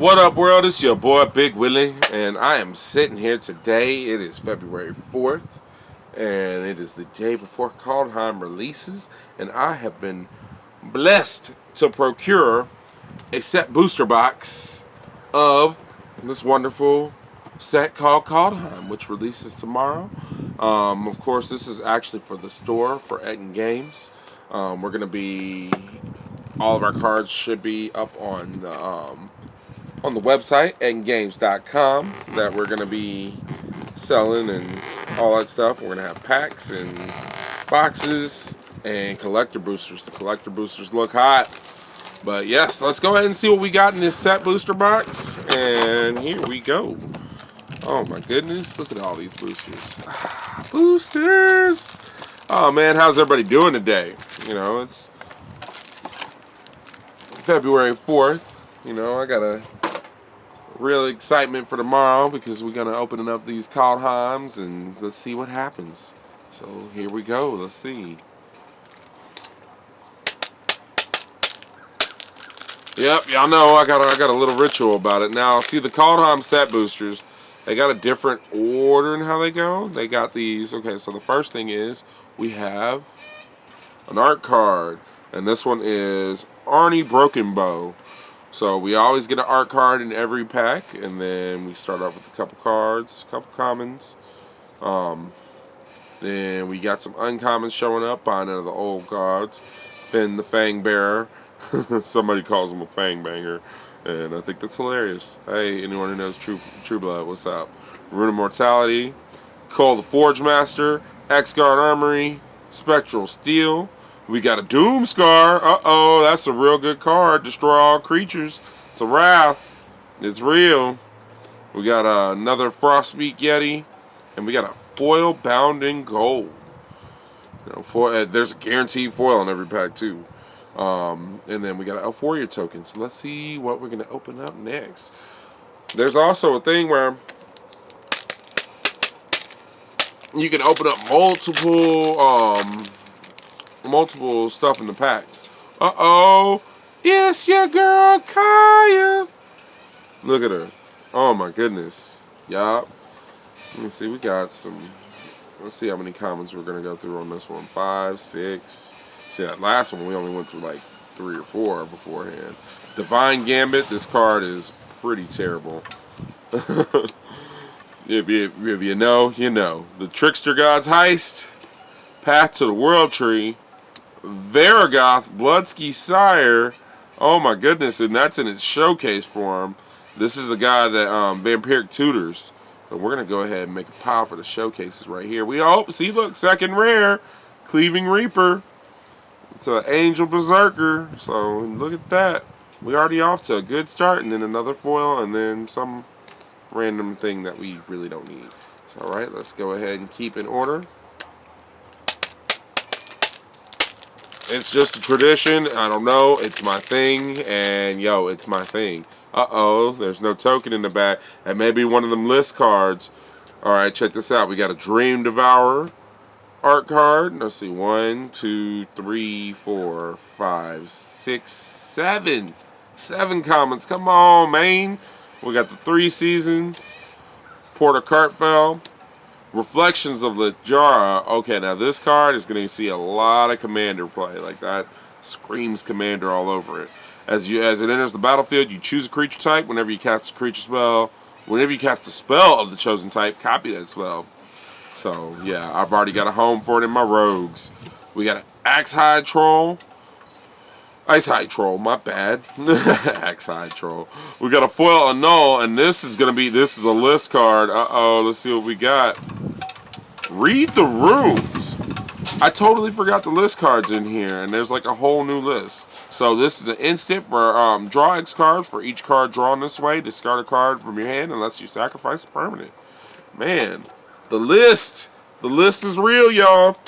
What up, world? It's your boy Big Willie, and I am sitting here today. It is February 4th, and it is the day before Kaldheim releases, and I have been blessed to procure a set booster box of this wonderful set called Kaldheim, which releases tomorrow. Of course, this is actually for the store for Ettin Games. We're going to be, all of our cards should be up on the website, ettingames.com, that we're going to be selling and all that stuff. We're going to have packs and boxes and collector boosters. The collector boosters look hot. But yes, let's go ahead and see what we got in this set booster box. And here we go. Oh my goodness, look at all these boosters. Boosters! Oh man, how's everybody doing today? You know, it's February 4th. You know, I got a real excitement for tomorrow because we're going to open up these Kaldheims and let's see what happens. So here we go. Let's see. Yep, y'all know I got a little ritual about it. Now, see the Kaldheim set boosters, they got a different order in how they go. They got these. Okay, so the first thing is we have an art card, and this one is Arnie Broken Bow. So we always get an art card in every pack, and then we start off with a couple cards, a couple commons. Then we got some uncommons showing up behind one of the old cards. Finn the Fang Bearer. Somebody calls him a Fang Banger, and I think that's hilarious. Hey, anyone who knows True Blood, what's up? Rune of Mortality, Cole the Forge Master, X-Guard Armory, Spectral Steel. We got a Doom Scar. Uh-oh, that's a real good card. Destroy all creatures. It's a Wrath. It's real. We got another Frostbeak Yeti, and we got a foil bound in gold. You know, there's a guaranteed foil in every pack too. And then we got a warrior token. So let's see what we're going to open up next. There's also a thing where you can open up multiple stuff in the packs. Uh-oh. Yes, your girl, Kaya. Look at her. Oh, my goodness. Yup. Let me see. We got some. Let's see how many commons we're going to go through on this one. 5, 6. See, that last one we only went through like 3 or 4 beforehand. Divine Gambit. This card is pretty terrible. If you know, you know. The Trickster God's Heist. Path to the World Tree. Varagoth, Bloodski Sire. Oh my goodness, and that's in its showcase form. This is the guy that Vampiric tutors. But we're going to go ahead and make a pile for the showcases right here. See, look, second rare. Cleaving Reaper. It's an Angel Berserker. So look at that. We already off to a good start, and then another foil, and then some random thing that we really don't need. So alright, let's go ahead and keep in order. It's just a tradition. I don't know. It's my thing. And, yo, it's my thing. Uh-oh. There's no token in the back. That may be one of them list cards. All right, check this out. We got a Dream Devourer art card. Let's see. 1, 2, 3, 4, 5, 6, 7. 7 comments. Come on, man. We got the 3 Seasons. Porter Cartfell. Reflections of Lajara. Okay, now this card is going to see a lot of Commander play. Like that screams Commander all over it. As it enters the battlefield, you choose a creature type. Whenever you cast a creature spell, whenever you cast a spell of the chosen type, copy that spell. So, yeah, I've already got a home for it in my rogues. We got an Ice Hide Troll, my bad. Ice Hide Troll. We got a foil annul, and this is a list card. Uh-oh, let's see what we got. Read the Runes. I totally forgot the list cards in here, and there's like a whole new list. So this is an instant for draw X cards. For each card drawn this way, discard a card from your hand unless you sacrifice a permanent. Man, the list is real, y'all.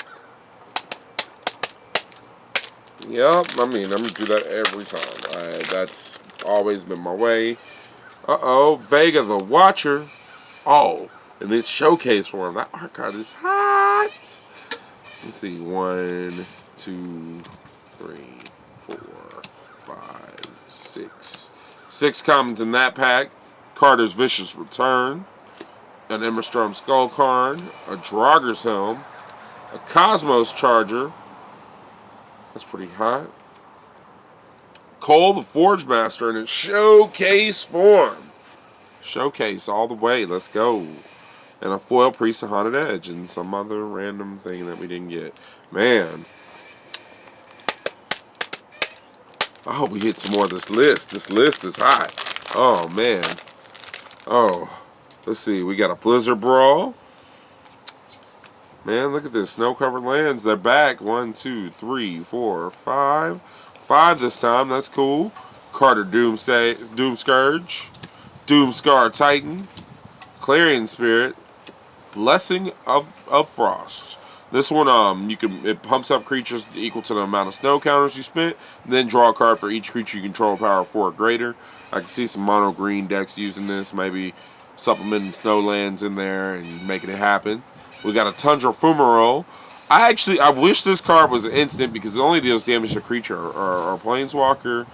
Yep, I mean, I'm going to do that every time. That's always been my way. Uh-oh, Vega the Watcher. Oh, and it's showcase for him. That art card is hot. Let's see. 1, 2, 3, 4, 5, 6, 6 commons in that pack. Carter's Vicious Return, an Emmerstrom Skull card, a Draugr's Helm, a Cosmos Charger. That's pretty hot. Cole the Forge Master in its showcase form. Showcase all the way. Let's go. And a foil Priest of Haunted Edge and some other random thing that we didn't get. Man. I hope we hit some more of this list. This list is hot. Oh, man. Oh. Let's see. We got a Blizzard Brawl. Man, look at this. Snow-covered lands. They're back. 1, 2, 3, 4, 5. 5 this time. That's cool. Carter Doom Scourge. Doomscar Titan. Clarion Spirit. Blessing of Frost. This one, it pumps up creatures equal to the amount of snow counters you spent. Then draw a card for each creature you control, power 4 or greater. I can see some mono green decks using this, maybe supplementing snow lands in there and making it happen. We got a Tundra Fumarole. I wish this card was an instant because it only deals damage to creature or planeswalker.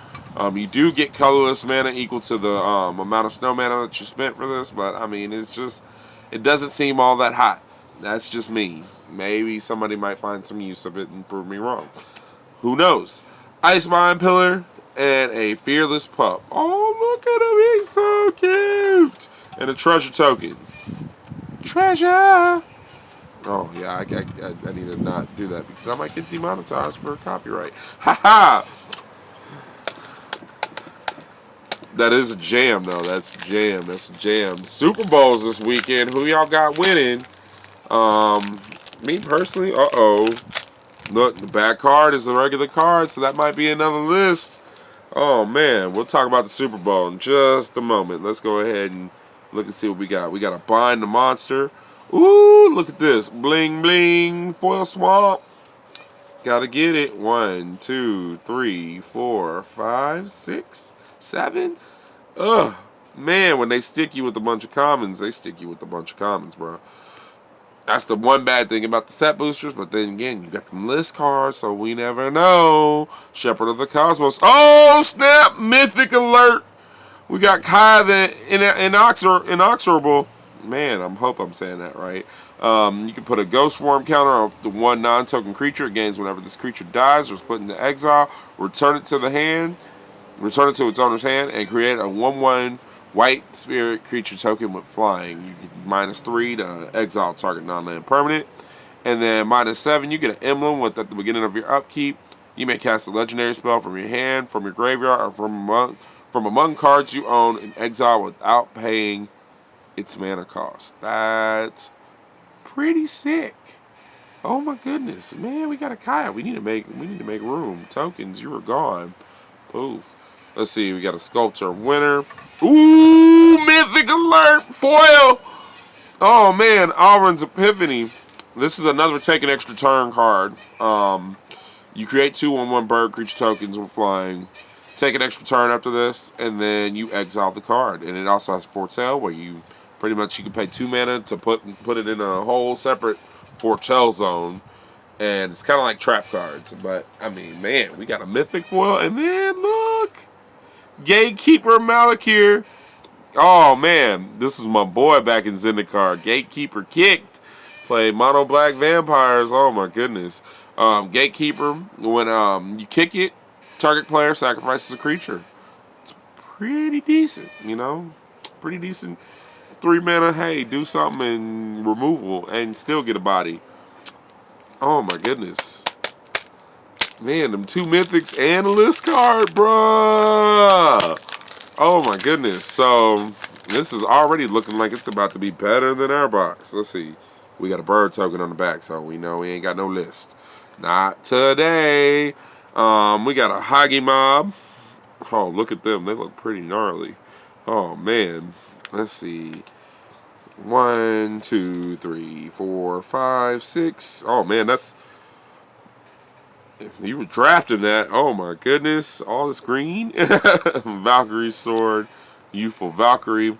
You do get colorless mana equal to the amount of snow mana that you spent for this, but I mean, it doesn't seem all that hot. That's just me. Maybe somebody might find some use of it and prove me wrong. Who knows? Ice Mind Pillar and a Fearless Pup. Oh, look at him. He's so cute. And a Treasure Token. Treasure. Oh, yeah, I need to not do that because I might get demonetized for copyright. Ha-ha! That is a jam, though. That's a jam. That's a jam. Super Bowls this weekend. Who y'all got winning? Me personally, look, the back card is a regular card, so that might be another list. Oh, man. We'll talk about the Super Bowl in just a moment. Let's go ahead and look and see what we got. We got a Bind the Monster. Ooh, look at this. Bling, bling. Foil Swamp. Gotta get it. 1, 2, 3, 4, 5, 6, 7. Ugh. Man, when they stick you with a bunch of commons, they stick you with a bunch of commons, bro. That's the one bad thing about the set boosters, but then again, you got them list cards, so we never know. Shepherd of the Cosmos. Oh, snap! Mythic alert! We got Kai the Inexorable. Man, I hope I'm saying that right. You can put a Ghost Form counter on the one non-token creature. It gains whenever this creature dies or is put into exile. Return it to the hand. Return it to its owner's hand and create a 1/1 white spirit creature token with flying. You get -3 to exile target non-land permanent. And then -7, you get an emblem at the beginning of your upkeep. You may cast a legendary spell from your hand, from your graveyard, or from among cards you own in exile without paying its mana cost. That's pretty sick. Oh my goodness, man, we got a Kaya. We need to make room. Tokens, you were gone. Poof. Let's see, we got a Sculptor Winter. Ooh, Mythic Alert foil. Oh man, Auron's Epiphany. This is another take an extra turn card. You create 2 1/1 bird creature tokens with flying. Take an extra turn after this, and then you exile the card. And it also has Foretell, where you pretty much you can pay 2 mana to put it in a whole separate Foretell zone. And it's kind of like trap cards. But, I mean, man, we got a Mythic foil. And then, look! Gatekeeper Malakir. Oh, man. This is my boy back in Zendikar. Gatekeeper kicked. Played Mono Black Vampires. Oh, my goodness. Gatekeeper, when you kick it, target player sacrifices a creature. It's pretty decent, you know? Pretty decent. 3 mana, hey, do something and removal and still get a body. Oh my goodness. Man, them 2 mythics and a list card, bruh. Oh my goodness. So, this is already looking like it's about to be better than our box. Let's see. We got a bird token on the back, so we know we ain't got no list. Not today. We got a Hagi Mob. Oh, look at them. They look pretty gnarly. Oh, man. Let's see. 1, 2, 3, 4, 5, 6. Oh, man, that's... If you were drafting that, oh, my goodness. All this green. Valkyrie Sword. Youthful Valkyrie.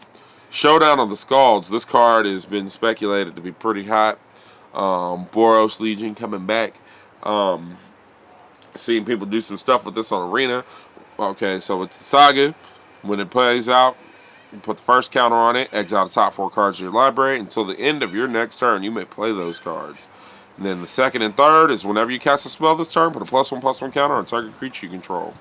Showdown of the Scalds. This card has been speculated to be pretty hot. Boros Legion coming back. Seeing people do some stuff with this on Arena. Okay, so it's Saga. When it plays out, you put the first counter on it, exile the top 4 cards of your library. Until the end of your next turn, you may play those cards. And then the second and third is whenever you cast a spell this turn, put a +1/+1 counter on target creature you control.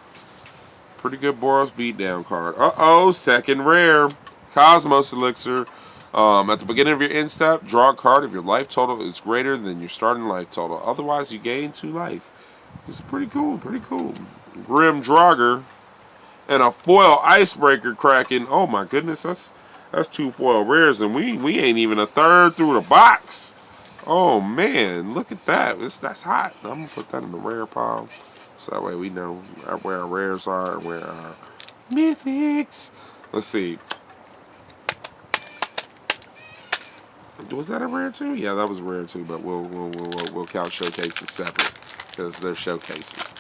Pretty good Boros beatdown card. Uh-oh, second rare. Cosmos Elixir. At the beginning of your end step, draw a card if your life total is greater than your starting life total. Otherwise, you gain 2 life. This is pretty cool, pretty cool. Grim Draugr. And a foil Icebreaker Kraken. Oh my goodness, that's 2 foil rares, and we ain't even a third through the box. Oh man, look at that. That's hot. I'm gonna put that in the rare pile, so that way we know where our rares are and where our mythics. Let's see. Was that a rare too? Yeah, that was a rare too. But we'll count showcases separate because they're showcases.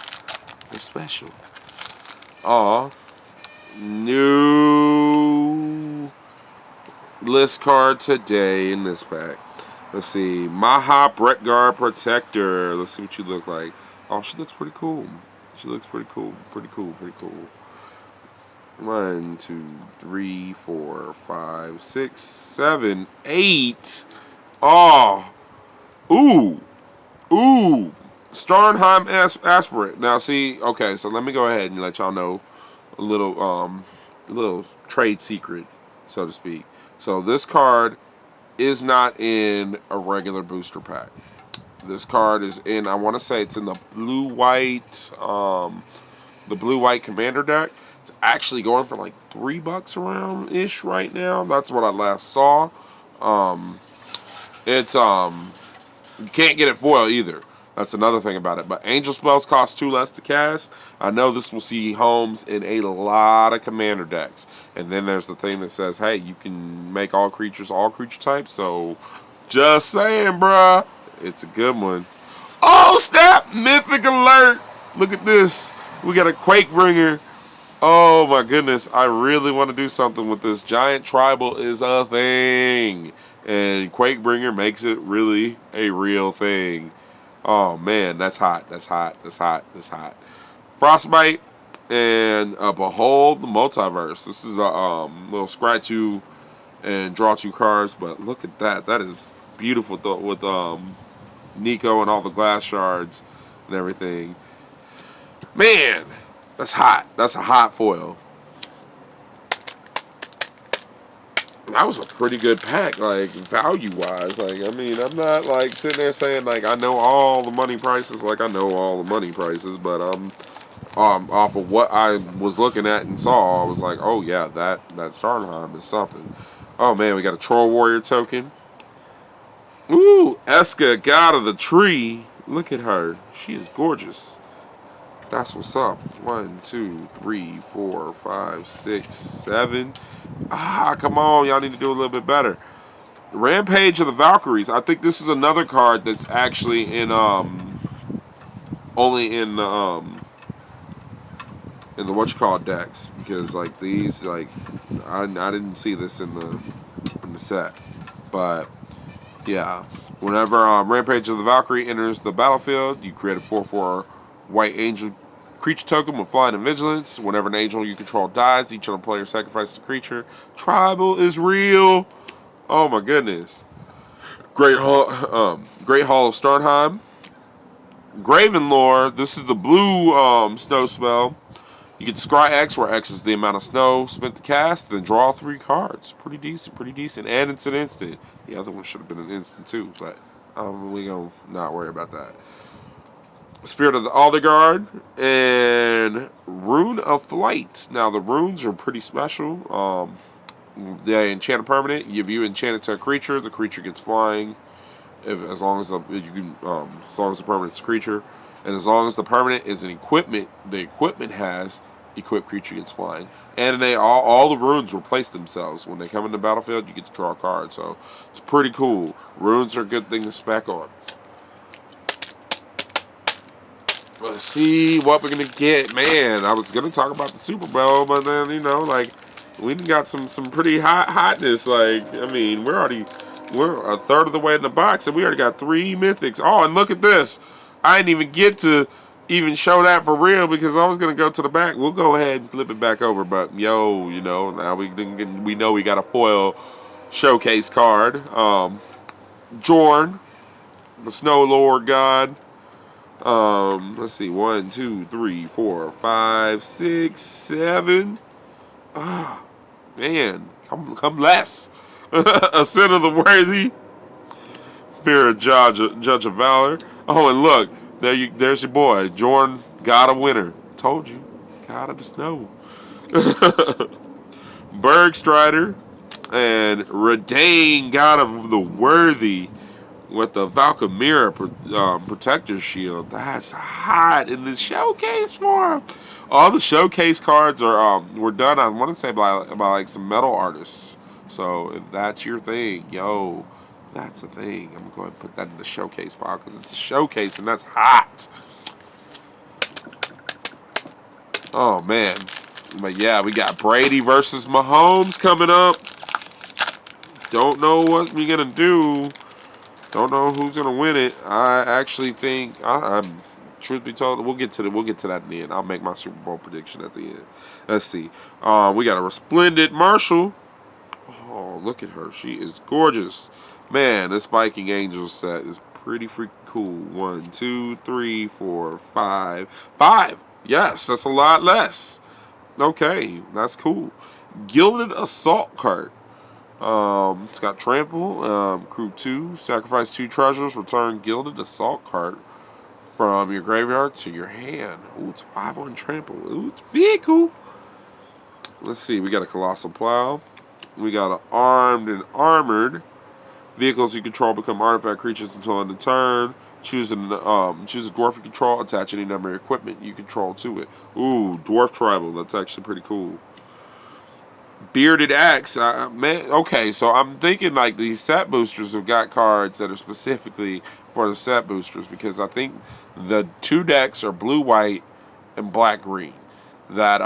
They're special. Aw. New list card today in this pack. Let's see. Maha Bretgar Protector. Let's see what you look like. Oh, she looks pretty cool. She looks pretty cool. Pretty cool. Pretty cool. 1, 2, 3, 4, 5, 6, 7, 8. Oh. Ooh. Ooh. Starnheim Aspirant. Now, see. Okay, so let me go ahead and let y'all know a little trade secret, so to speak. So this card is not in a regular booster pack. This card is in, I want to say it's in the blue-white commander deck. It's actually going for like $3 around-ish right now. That's what I last saw. You can't get it foil either. That's another thing about it. But angel spells cost 2 less to cast. I know this will see homes in a lot of commander decks. And then there's the thing that says, hey, you can make all creatures all creature types. So, just saying, bruh. It's a good one. Oh, snap! Mythic alert! Look at this. We got a Quakebringer. Oh, my goodness. I really want to do something with this. Giant Tribal is a thing. And Quakebringer makes it really a real thing. Oh man, that's hot. That's hot. That's hot. That's hot. Frostbite and Behold the Multiverse. This is a little scratch 2 and draw 2 cards, but look at that. That is beautiful with Nico and all the glass shards and everything. Man, that's hot. That's a hot foil. That was a pretty good pack, like, value-wise. Like, I mean, I'm not, like, sitting there saying, like, I know all the money prices. Like, I know all the money prices, but off of what I was looking at and saw, I was like, oh, yeah, that Starnheim is something. Oh, man, we got a Troll Warrior token. Ooh, Eska, God of the Tree. Look at her. She is gorgeous. That's what's up. 1, 2, 3, 4, 5, 6, 7. Ah, come on. Y'all need to do a little bit better. Rampage of the Valkyries. I think this is another card that's actually in only in the decks, because like these, like I didn't see this in the set. But yeah, whenever Rampage of the Valkyrie enters the battlefield, you create a 4/4 white angel creature token with flying and vigilance. Whenever an angel you control dies, each other player sacrifices a creature. Tribal is real. Oh my goodness. Great Hall of Starnheim. Gravenlore. This is the blue snow spell. You get Scry X, where X is the amount of snow spent to cast, then draw 3 cards. Pretty decent. And it's an instant. The other one should have been an instant too, but we gonna not worry about that. Spirit of the Aldergard and Rune of Flight. Now the runes are pretty special. They enchant a permanent. If you enchant it to a creature, the creature gets flying. As long as the permanent's a creature, and as long as the permanent is an equipment, the equipment has equipped creature gets flying. And all the runes replace themselves when they come into the battlefield. You get to draw a card, so it's pretty cool. Runes are a good thing to spec on. Let's see what we're gonna get. Man, I was gonna talk about the Super Bowl, but then we got some pretty hotness. Like, I mean, we're a third of the way in the box, and we already got 3 mythics. Oh, and look at this! I didn't even get to even show that for real because I was gonna go to the back. We'll go ahead and flip it back over, but now we know we got a foil showcase card. Jorn, the Snow Lord God. Let's see, 1, 2, 3, 4, 5, 6, 7. Man, come less. Ascent of the Worthy. Fear of Judge of Valor. Oh, and look, there's your boy, Jorn, God of Winter. Told you, God of the Snow. Bergstrider and Redain, God of the Worthy, with the Valkyria protector shield. That's hot in the showcase form. All the showcase cards were done, I want to say, by like some metal artists. So if that's your thing, that's a thing. I'm going to put that in the showcase pile because it's a showcase and that's hot. Oh, man. But yeah, we got Brady versus Mahomes coming up. Don't know what we're going to do. Don't know who's going to win it. I actually think, I'm truth be told, we'll get to that in the end. I'll make my Super Bowl prediction at the end. Let's see. We got a resplendent Marshall. Oh, look at her. She is gorgeous. Man, this Viking Angel set is pretty freaking cool. 1, 2, 3, 4, 5. 5. Yes, that's a lot less. Okay, that's cool. Gilded Assault Cart. It's got Trample, Crew 2, Sacrifice 2 treasures, return Gilded Assault Cart from your graveyard to your hand. Ooh, it's a 5-1 Trample. Ooh, it's very cool. Let's see, we got a Colossal Plow. We got an Armed and Armored. Vehicles you control become artifact creatures until end of turn. Choose a dwarf you control, attach any number of equipment you control to it. Ooh, Dwarf Tribal, that's actually pretty cool. Bearded Axe, man. Okay, so I'm thinking like these set boosters have got cards that are specifically for the set boosters because I think the 2 decks are blue, white, and black, green. That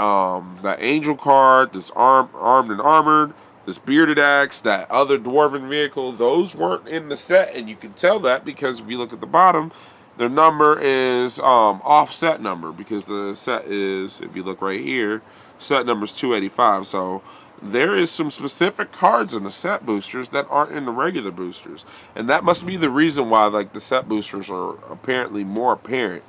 Angel card, this armed and armored, this Bearded Axe, that other Dwarven vehicle, those weren't in the set, and you can tell that because if you look at the bottom, their number is offset number because the set is, if you look right here, set number is 285. So there is some specific cards in the set boosters that aren't in the regular boosters, and that must be the reason why like the set boosters are apparently more apparent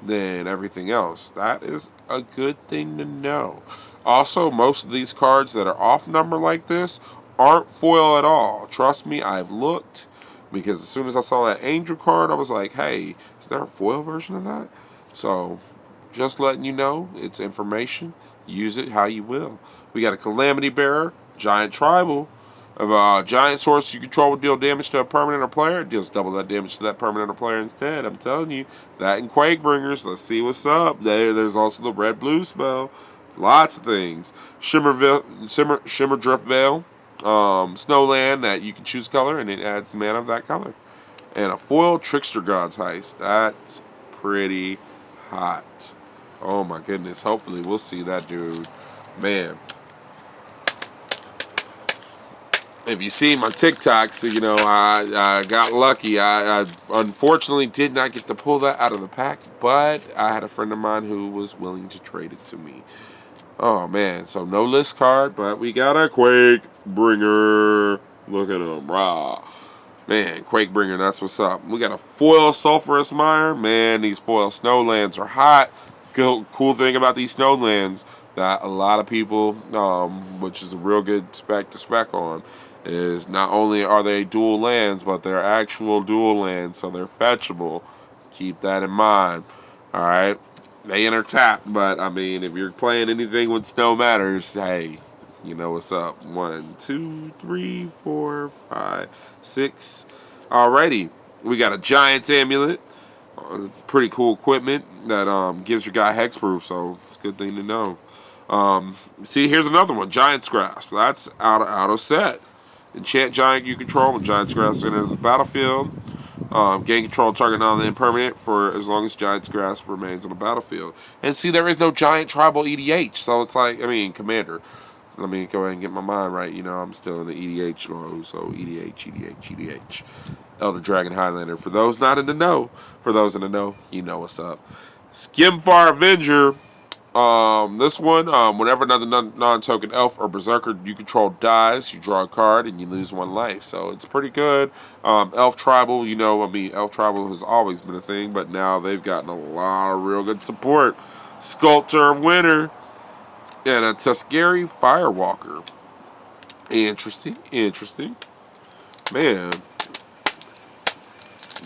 than everything else. That is a good thing to know. Also, most of these cards that are off number like this aren't foil at all. Trust me, I've looked because as soon as I saw that Angel card, I was like, hey, is there a foil version of that? So just letting you know, it's information. Use it how you will. We got a Calamity Bearer, Giant Tribal. Of a giant source you control will deal damage to a permanent or player. It deals double that damage to that permanent or player instead. I'm telling you, that and Quake Bringers. Let's see what's up. There's also the red-blue spell. Lots of things. Shimmer Drift Veil. Snowland that you can choose color and it adds the mana of that color. And a foil Trickster God's Heist. That's pretty hot. Oh my goodness. Hopefully we'll see that dude. Man. If you see my TikToks, I got lucky. I unfortunately did not get to pull that out of the pack, but I had a friend of mine who was willing to trade it to me. Oh, man. So no list card, but we got a Quake Bringer. Look at him. Rah. Man, Quake Bringer, that's what's up. We got a foil Sulphurous Mire. Man, these foil Snowlands are hot. Cool thing about these Snowlands that a lot of people, which is a real good spec to spec on, is not only are they dual lands, but they're actual dual lands, so they're fetchable. Keep that in mind. Alright? They enter tap, but I mean, if you're playing anything with Snow Matters, hey, you know what's up. 1, 2, 3, 4, 5, 6. Alrighty. We got a Giant's Amulet. Pretty cool equipment that gives your guy hexproof, so it's a good thing to know. See, here's another one. Giant's Grasp. That's out of set. Enchant Giant you control when Giant's Grasp enters the battlefield. Gain control of target non-land permanent for as long as Giant's Grasp remains on the battlefield. And see, there is no Giant Tribal EDH, so it's like, Commander. Let me go ahead and get my mind right. I'm still in the EDH mode, so EDH. Elder Dragon Highlander. For those not in the know, you know what's up. Skimfire Avenger. This one, whenever another non-token elf or berserker you control dies, you draw a card and you lose 1 life. So it's pretty good. Elf Tribal, Elf Tribal has always been a thing, but now they've gotten a lot of real good support. Sculptor of Winter and a Tuskegee Firewalker. Interesting. Man,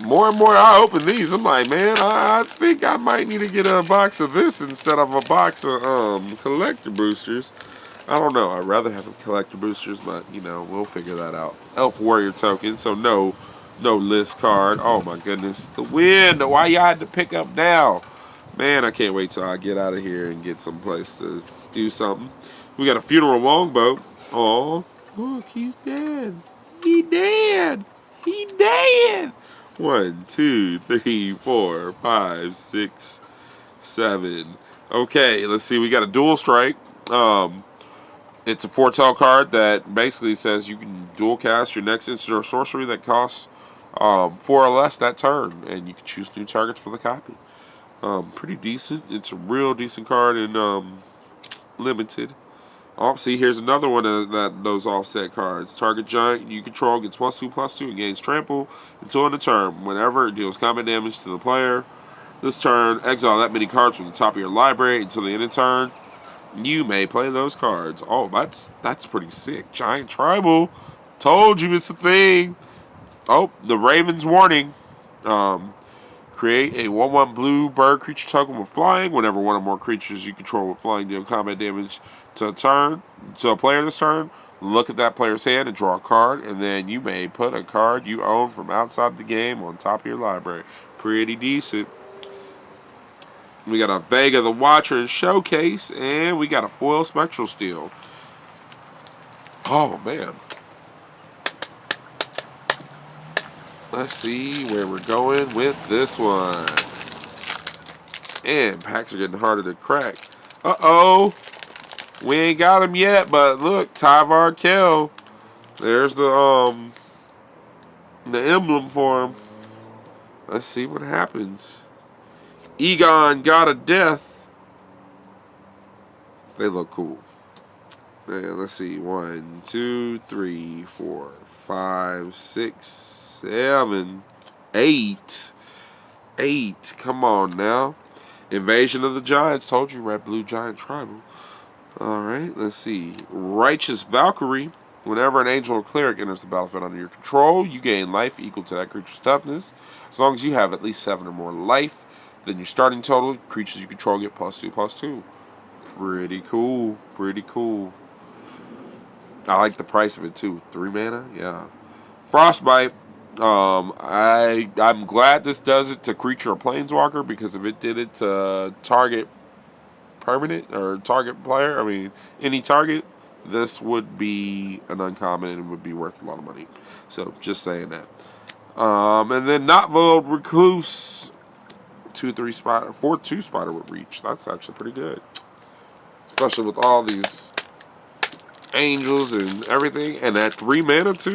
more and more I open these, I'm like, man, I think I might need to get a box of this instead of a box of collector boosters. I don't know. I'd rather have a collector boosters, but we'll figure that out. Elf Warrior token, so no list card. Oh my goodness, the wind. Why y'all had to pick up now? Man, I can't wait till I get out of here and get someplace to do something. We got a funeral longboat. Oh, look, he's dead. He dead. 1, 2, 3, 4, 5, 6, 7. Okay, let's see. We got a dual strike. It's a foretell card that basically says you can dual cast your next instant or sorcery that costs 4 or less that turn, and you can choose new targets for the copy. Pretty decent. It's a real decent card in limited. Oh, see, here's another one of those offset cards. Target giant you control gets +2/+2 and gains trample until end of turn. Whenever it deals combat damage to the player this turn, exile that many cards from the top of your library until the end of turn. You may play those cards. Oh, that's pretty sick. Giant Tribal. Told you it's a thing. Oh, the Raven's Warning. Create a 1/1 blue bird creature token with flying. Whenever one or more creatures you control with flying deal combat damage to a player this turn, look at that player's hand and draw a card, and then you may put a card you own from outside the game on top of your library. Pretty decent. We got a Vega the Watcher and Showcase, and we got a foil Spectral Steel. Oh man. Let's see where we're going with this one. And packs are getting harder to crack. Uh-oh. We ain't got him yet, but look, Tyvar Kell. There's the emblem for him. Let's see what happens. Egon, God of Death. They look cool. And let's see. 1, 2, 3, 4, 5, 6, 7, 8. 8. Come on now. Invasion of the Giants. Told you, Red Blue Giant Tribal. Alright, let's see. Righteous Valkyrie. Whenever an angel or cleric enters the battlefield under your control, you gain life equal to that creature's toughness. As long as you have at least 7 or more life than your starting total, creatures you control get +2/+2. Pretty cool. Pretty cool. I like the price of it too. 3 mana? Yeah. Frostbite. I'm glad this does it to creature or planeswalker, because if it did it to target permanent or target player, any target, this would be an uncommon and would be worth a lot of money. So just saying that. And then Not Veiled Recluse, 2/3 spider, 4/2 spider with reach. That's actually pretty good, especially with all these angels and everything, and that 3 mana too.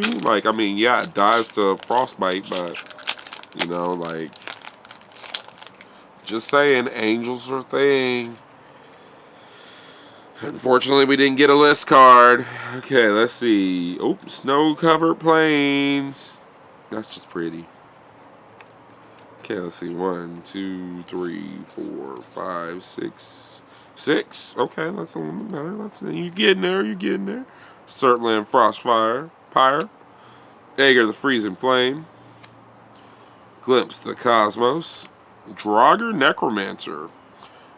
Yeah, it dies to Frostbite, but just saying, angels are a thing. Unfortunately, we didn't get a list card. Okay, let's see. Oh, snow-covered plains. That's just pretty. Okay, let's see. 1, 2, 3, 4, 5, 6. 6. Okay, that's a little bit better. You're getting there. You're getting there. Surtland Frostfire. Pyre. Aegir the Freezing Flame. Glimpse the Cosmos. Draugr Necromancer.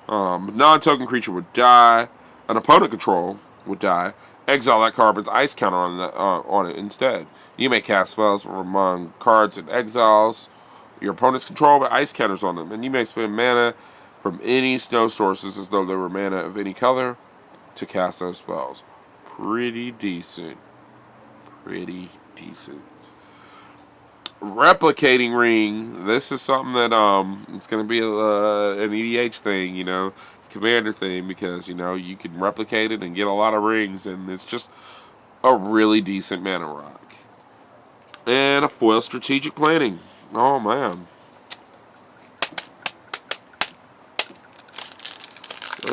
Non-token creature would die. An opponent control would die. Exile that card with the ice counter on it instead. You may cast spells from among cards and exiles your opponent's control with ice counters on them, and you may spend mana from any snow sources as though they were mana of any color to cast those spells. Pretty decent. Pretty decent. Replicating Ring. This is something that it's going to be an EDH thing, Commander thing, because you can replicate it and get a lot of rings, and it's just a really decent mana rock. And a foil Strategic Planning. Oh man.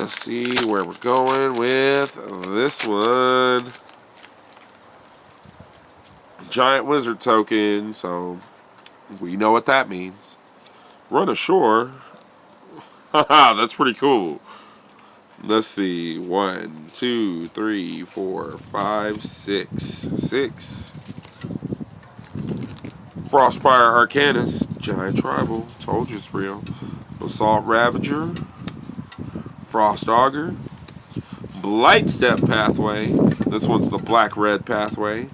Let's see where we're going with this one. Giant wizard token, so we know what that means. Run ashore. Haha, that's pretty cool. Let's see. 1, 2, 3, 4, 5, 6. 6. Frostfire Arcanus. Giant Tribal. Told you it's real. Assault Ravager. Frost Augur. Blight Step Pathway. This one's the black-red pathway.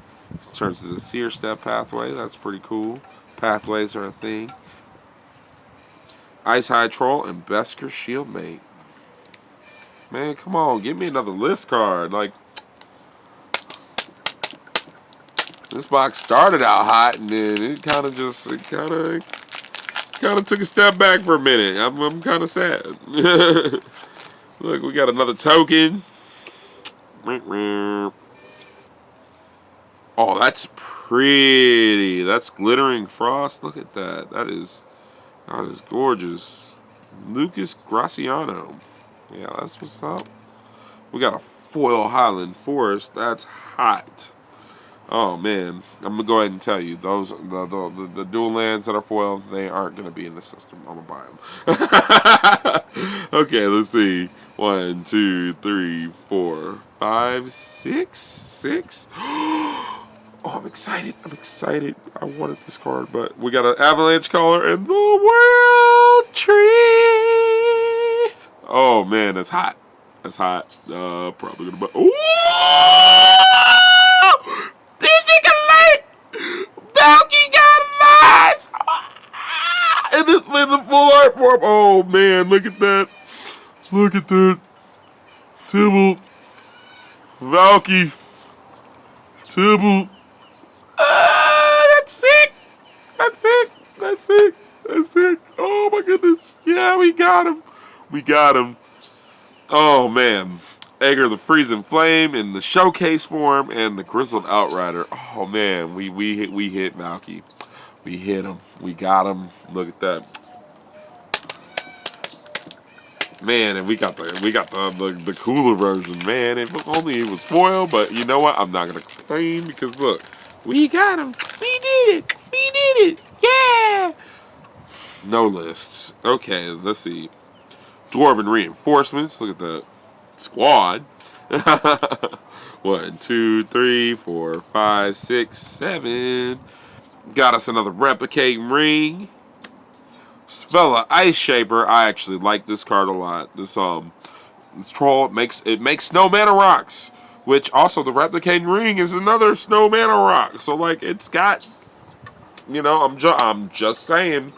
Turns to the Seer Step Pathway. That's pretty cool. Pathways are a thing. Ice High Troll and Besker Shieldmate. Man, come on, give me another list card. Like, this box started out hot and then it kind of took a step back for a minute. I'm kind of sad. Look, we got another token. Oh, that's pretty. That's glittering frost. Look at that. That is gorgeous. Lucas Graciano. Yeah, that's what's up. We got a foil Highland Forest. That's hot. Oh man, I'm gonna go ahead and tell you those the dual lands that are foil, they aren't gonna be in the system. I'm gonna buy them. Okay, let's see. 1, 2, 3, 4, 5, 6, 6. Oh, I'm excited. I'm excited. I wanted this card, but we got an Avalanche Caller and the World Tree. Oh man, that's hot. That's hot. Probably gonna buy. Ooh! Physic alert! Balky got lies! In the full art form. Oh man, look at that. Look at that. Tibble. Valky. Tibble. That's sick. That's sick. That's sick. That's sick. Oh my goodness. Yeah, we got him. We got him. Oh man. Aegir the Freezing Flame in the showcase form and the Grizzled Outrider. Oh man, we hit Valky. We hit him. We got him. Look at that. Man, and we got the cooler version, man. If only it was foil, but you know what? I'm not gonna complain because look, we got him. We did it. We did it. Yeah. No lists. Okay, let's see. Dwarven Reinforcements. Look at that squad. 1, 2, 3, 4, 5, 6, 7. Got us another Replicating Ring. Svella Ice Shaper. I actually like this card a lot. This troll it makes snow mana rocks, which also the Replicating Ring is another snow mana rock. So like it's got, you know, I'm just saying.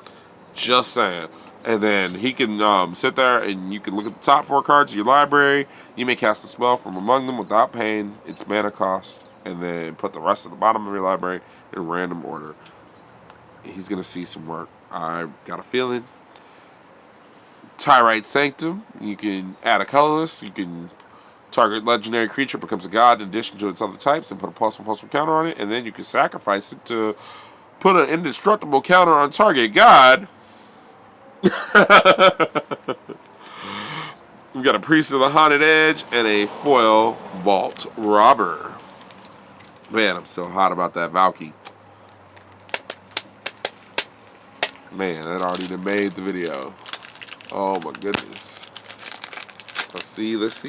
And then he can sit there and you can look at the top 4 cards of your library. You may cast a spell from among them without paying its mana cost, and then put the rest at the bottom of your library in random order. He's gonna see some work. I got a feeling. Tyrite Sanctum. You can add a colorless. You can target legendary creature becomes a god in addition to its other types and put a +1/+1 counter on it, and then you can sacrifice it to put an indestructible counter on target god. We've got a Priest of the Haunted Edge and a foil Vault Robber. Man, I'm still hot about that Valky. Man, that already done made the video. Oh my goodness. Let's see. List!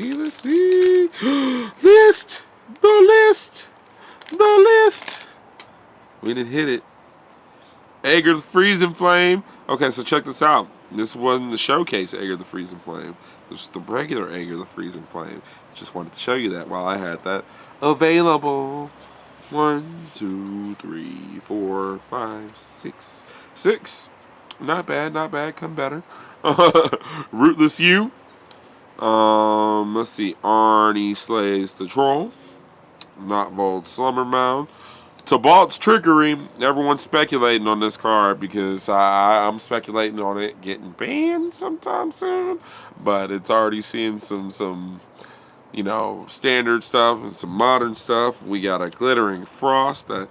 The list! We didn't hit it. Aegir the Freezing Flame. Okay, so check this out. This wasn't the showcase Aegir the Freezing Flame. This was the regular Aegir the Freezing Flame. Just wanted to show you that while I had that available. 1, 2, 3, 4, 5, 6. 6. Not bad, not bad. Come better. Rootless You. Let's see. Arnie Slays the Troll. Notvold Slumber Mound. Tabalt's Trickery. Everyone's speculating on this card because I'm speculating on it getting banned sometime soon. But it's already seeing some you know, standard stuff and some modern stuff. We got a Glittering Frost, that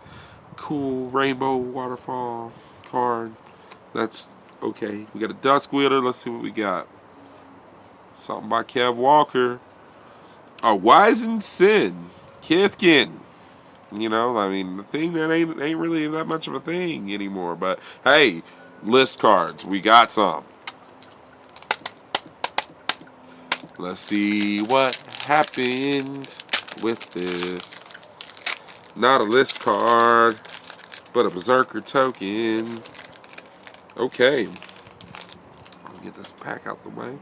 cool rainbow waterfall card. That's okay. We got a Dusk Wielder. Let's see what we got. Something by Kev Walker. A Wizened Sin. Kithkin. You know, I mean, the thing that ain't really that much of a thing anymore. But hey, list cards. We got some. Let's see what happens with this. Not a list card, but a Berserker token. Okay. Let me get this pack out the way.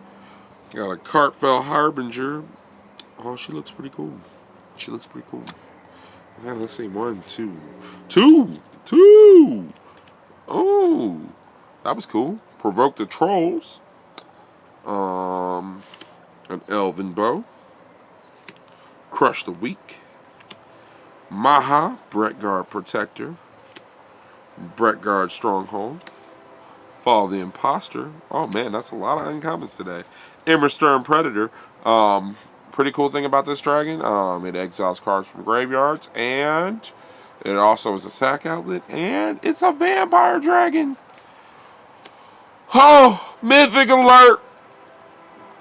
Got a Cartfell Harbinger. Oh, she looks pretty cool. She looks pretty cool. Yeah, let's see. 1, 2. 2! Oh, that was cool. Provoke the Trolls. An Elven Bow. Crush the Weak. Maha, Brettguard Protector. Brettguard Stronghold. Fall the Imposter. Oh man, that's a lot of uncommons today. Immerstern Predator. Pretty cool thing about this dragon. It exiles cards from graveyards, and it also is a sack outlet, and it's a vampire dragon. Oh, mythic alert!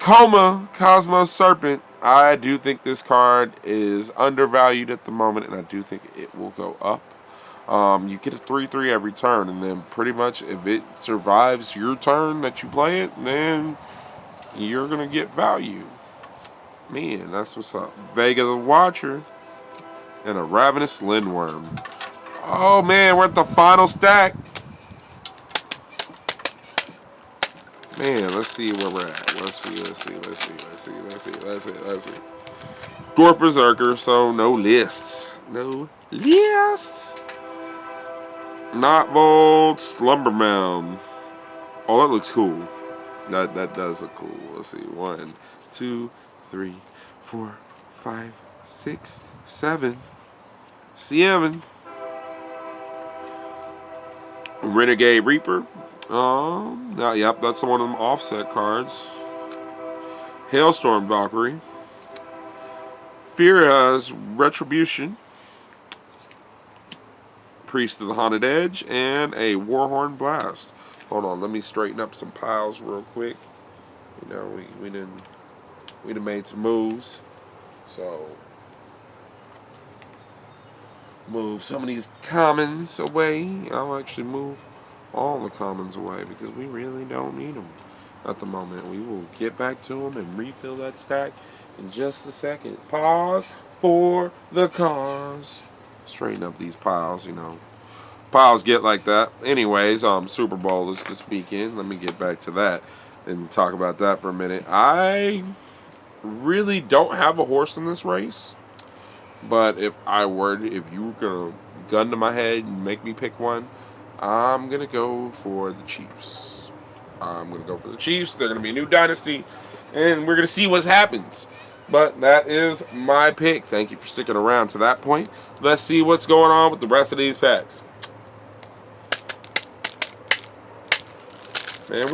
Coma, Cosmos Serpent. I do think this card is undervalued at the moment, and I do think it will go up. You get a 3/3 every turn, and then pretty much if it survives your turn that you play it, then you're going to get value. Man, that's what's up. Vega the Watcher and a Ravenous Lindworm. Oh man, we're at the final stack. Man, let's see where we're at. Let's see. Dwarf Berserker, so no lists. No lists. Notvold, Slumbermound. Oh, that looks cool. That does look cool. Let's see. 1, 2, 3, 4, 5, 6, 7. 7. Renegade Reaper. Yep, that's one of them offset cards. Hailstorm Valkyrie. Fira's Retribution. Priest of the Haunted Edge, and a Warhorn Blast. Hold on, let me straighten up some piles real quick. You know, we done made some moves. So move some of these commons away. I'll actually move all the commons away because we really don't need them at the moment. We will get back to them and refill that stack in just a second. Pause for the cause. Straighten up these piles, you know. Piles get like that. Anyways, Super Bowl is this weekend. Let me get back to that and talk about that for a minute. I really don't have a horse in this race, but if you were gonna gun to my head and make me pick one, I'm gonna go for the Chiefs. They're gonna be a new dynasty, and we're gonna see what happens. But that is my pick. Thank you for sticking around to that point. Let's see what's going on with the rest of these packs. Man,